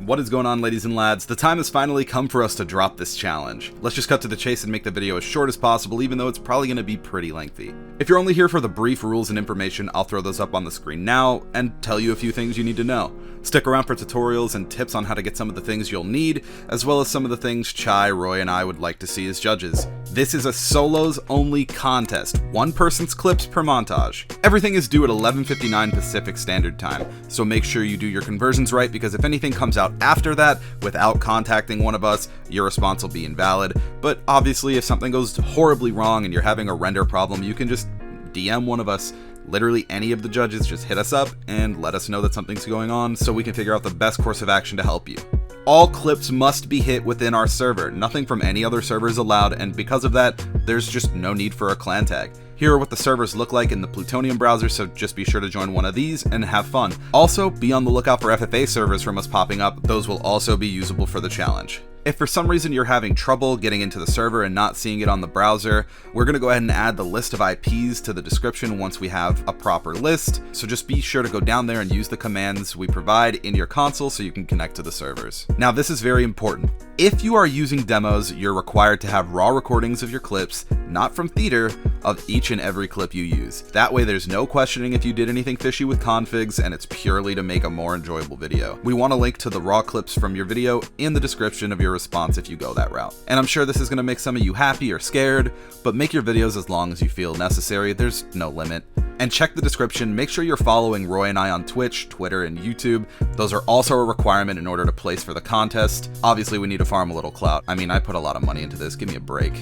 What is going on, ladies and lads? The time has finally come for us to drop this challenge. Let's just cut to the chase and make the video as short as possible, even though it's probably going to be pretty lengthy. If you're only here for the brief rules and information, I'll throw those up on the screen now and tell you a few things you need to know. Stick around for tutorials and tips on how to get some of the things you'll need, as well as some of the things Chai, Roy, and I would like to see as judges. This is a solos only contest, one person's clips per montage. Everything is due at 11:59 Pacific Standard Time, so make sure you do your conversions right, because if anything comes out after that without contacting one of us, your response will be invalid. But obviously, if something goes horribly wrong and you're having a render problem, you can just DM one of us. Literally any of the judges, just hit us up and let us know that something's going on so we can figure out the best course of action to help you. All clips must be hit within our server. Nothing from any other server is allowed, and because of that, there's just no need for a clan tag. Here are what the servers look like in the Plutonium browser, so just be sure to join one of these and have fun. Also, be on the lookout for FFA servers from us popping up. Those will also be usable for the challenge. If for some reason you're having trouble getting into the server and not seeing it on the browser, we're going to go ahead and add the list of IPs to the description once we have a proper list, so just be sure to go down there and use the commands we provide in your console so you can connect to the servers. Now, this is very important. If you are using demos, you're required to have raw recordings of your clips, not from theater, of each and every clip you use. That way there's no questioning if you did anything fishy with configs, and it's purely to make a more enjoyable video. We want to link to the raw clips from your video in the description of your response if you go that route. And I'm sure this is going to make some of you happy or scared, but make your videos as long as you feel necessary. There's no limit. And check the description. Make sure you're following Roy and I on Twitch, Twitter, and YouTube. Those are also a requirement in order to place for the contest. Obviously, we need to farm a little clout. I mean, I put a lot of money into this. Give me a break.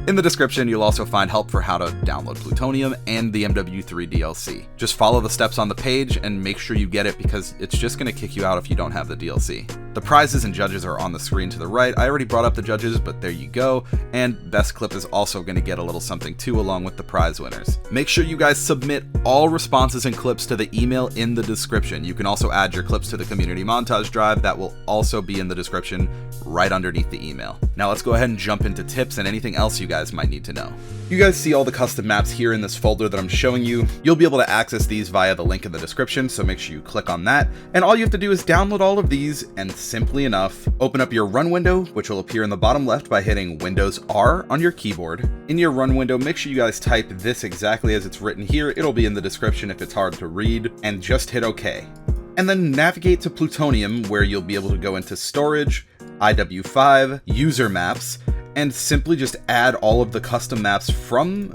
In the description, you'll also find help for how to download Plutonium and the MW3 DLC. Just follow the steps on the page and make sure you get it, because it's just going to kick you out if you don't have the DLC. The prizes and judges are on the screen to the right. I already brought up the judges, but there you go. And Best Clip is also going to get a little something too, along with the prize winners. Make sure you guys submit all responses and clips to the email in the description. You can also add your clips to the community montage drive. That will also be in the description right underneath the email. Now let's go ahead and jump into tips and anything else you guys might need to know. You guys see all the custom maps here in this folder that I'm showing you. You'll be able to access these via the link in the description, so make sure you click on that. And all you have to do is download all of these, and simply enough, open up your run window, which will appear in the bottom left by hitting Windows R on your keyboard. In your run window, make sure you guys type this exactly as it's written here. It'll be in the description if it's hard to read, and just hit OK. And then navigate to Plutonium, where you'll be able to go into Storage, IW5, User Maps, and simply just add all of the custom maps from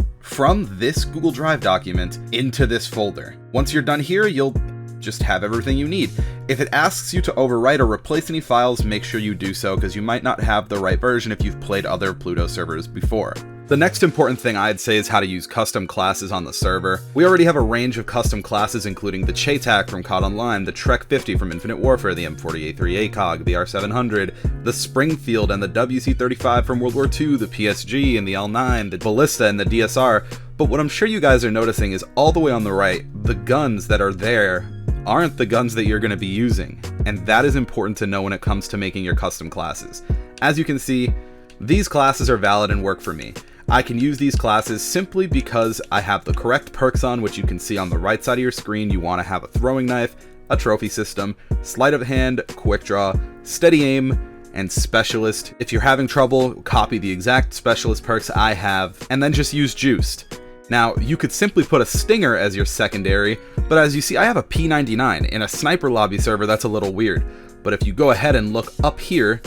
this Google Drive document into this folder. Once you're done here, you'll just have everything you need. If it asks you to overwrite or replace any files, make sure you do so, because you might not have the right version if you've played other Pluto servers before. The next important thing I'd say is how to use custom classes on the server. We already have a range of custom classes, including the Chaytak from COD Online, the Trek 50 from Infinite Warfare, the M40A3 ACOG, the R700, the Springfield and the WC35 from World War II, the PSG and the L9, the Ballista and the DSR. But what I'm sure you guys are noticing is all the way on the right, the guns that are there aren't the guns that you're going to be using. And that is important to know when it comes to making your custom classes. As you can see, these classes are valid and work for me. I can use these classes simply because I have the correct perks on, which you can see on the right side of your screen. You want to have a throwing knife, a trophy system, sleight of hand, quick draw, steady aim, and specialist. If you're having trouble, copy the exact specialist perks I have, and then just use juiced. Now, you could simply put a stinger as your secondary, but as you see, I have a P99. In a sniper lobby server, that's a little weird. But if you go ahead and look up here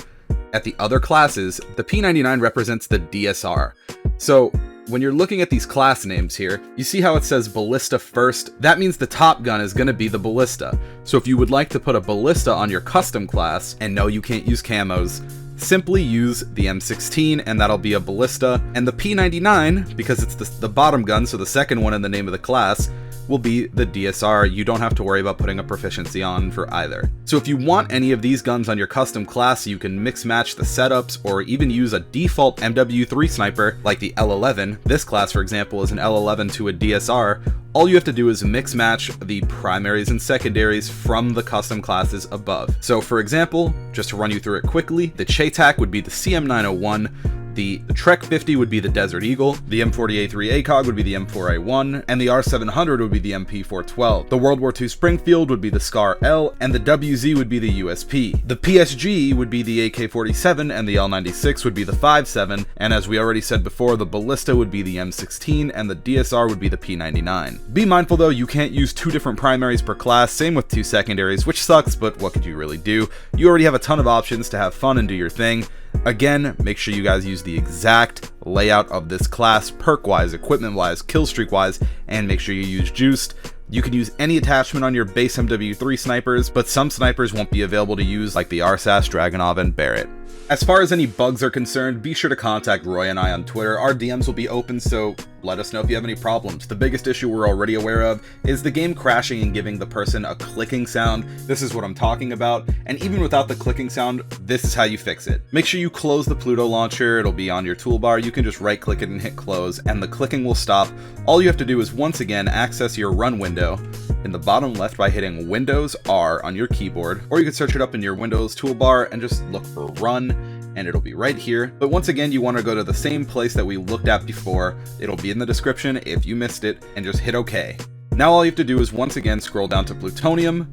at the other classes, the P99 represents the DSR. So when you're looking at these class names here, you see how it says Ballista first? That means the top gun is going to be the Ballista. So if you would like to put a Ballista on your custom class, and no, you can't use camos, simply use the M16 and that'll be a Ballista. And the P99, because it's the bottom gun, so the second one in the name of the class, will be the DSR. You don't have to worry about putting a proficiency on for either. So if you want any of these guns on your custom class, you can mix match the setups or even use a default MW3 sniper like the L11. This class, for example, is an L11 to a DSR. All you have to do is mix match the primaries and secondaries from the custom classes above. So for example, just to run you through it quickly, the Chaytak would be the CM901, The Trek 50 would be the Desert Eagle, the M40A3 ACOG would be the M4A1, and the R700 would be the MP412. The World War II Springfield would be the Scar L, and the WZ would be the USP. The PSG would be the AK-47, and the L96 would be the 5.7, and as we already said before, the Ballista would be the M16, and the DSR would be the P99. Be mindful though, you can't use 2 different primaries per class, same with 2 secondaries, which sucks, but what could you really do? You already have a ton of options to have fun and do your thing. Again, make sure you guys use the exact layout of this class, perk-wise, equipment-wise, killstreak-wise, and make sure you use Juiced. You can use any attachment on your base MW3 snipers, but some snipers won't be available to use, like the RSAS, Dragunov, and Barrett. As far as any bugs are concerned, be sure to contact Roy and I on Twitter. Our DMs will be open, so let us know if you have any problems. The biggest issue we're already aware of is the game crashing and giving the person a clicking sound. This is what I'm talking about, and even without the clicking sound, this is how you fix it. Make sure you close the Pluto launcher, it'll be on your toolbar, you can just right click it and hit close, and the clicking will stop. All you have to do is once again access your run window in the bottom left by hitting Windows R on your keyboard, or you can search it up in your Windows toolbar and just look for run, and it'll be right here. But once again, you want to go to the same place that we looked at before. It'll be in the description if you missed it, and just hit OK. Now all you have to do is once again scroll down to Plutonium,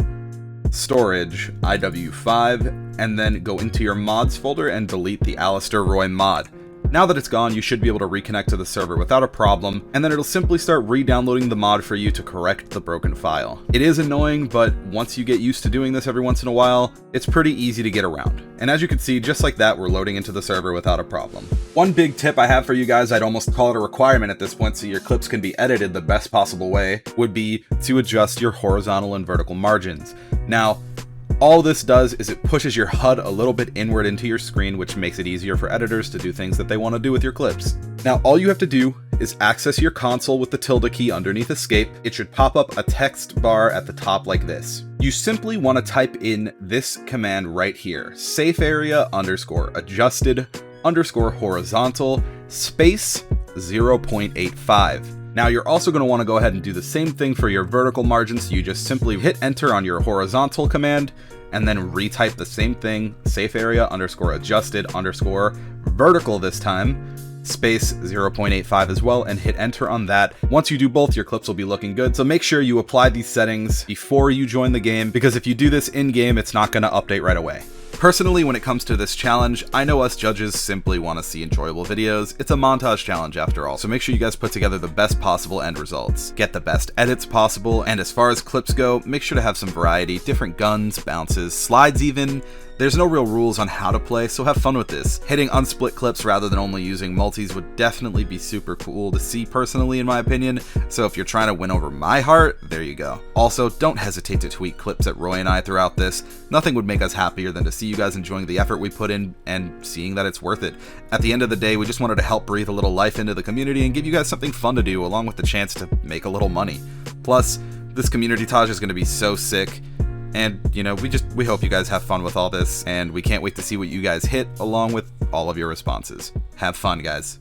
Storage, IW5, and then go into your mods folder and delete the AlastorRoy mod. Now that it's gone, you should be able to reconnect to the server without a problem, and then it'll simply start re-downloading the mod for you to correct the broken file. It is annoying, but once you get used to doing this every once in a while, it's pretty easy to get around. And as you can see, just like that, we're loading into the server without a problem. One big tip I have for you guys, I'd almost call it a requirement at this point so your clips can be edited the best possible way, would be to adjust your horizontal and vertical margins. Now, all this does is it pushes your HUD a little bit inward into your screen, which makes it easier for editors to do things that they want to do with your clips. Now, all you have to do is access your console with the tilde key underneath escape. It should pop up a text bar at the top like this. You simply want to type in this command right here, safe area underscore adjusted underscore horizontal space 0.85. Now you're also going to want to go ahead and do the same thing for your vertical margin, so you just simply hit enter on your horizontal command and then retype the same thing, safe area underscore adjusted underscore vertical this time, space 0.85 as well, and hit enter on that. Once you do both, your clips will be looking good, so make sure you apply these settings before you join the game, because if you do this in-game, it's not going to update right away. Personally, when it comes to this challenge, I know us judges simply want to see enjoyable videos. It's a montage challenge after all, so make sure you guys put together the best possible end results. Get the best edits possible, and as far as clips go, make sure to have some variety, different guns, bounces, slides even. There's no real rules on how to play, so have fun with this. Hitting unsplit clips rather than only using multis would definitely be super cool to see personally, in my opinion, so if you're trying to win over my heart, there you go. Also, don't hesitate to tweet clips at Roy and I throughout this. Nothing would make us happier than to see you guys enjoying the effort we put in and seeing that it's worth it. At the end of the day, we just wanted to help breathe a little life into the community and give you guys something fun to do, along with the chance to make a little money. Plus, this community Taj is going to be so sick. And, you know, we hope you guys have fun with all this, and we can't wait to see what you guys hit along with all of your responses. Have fun, guys.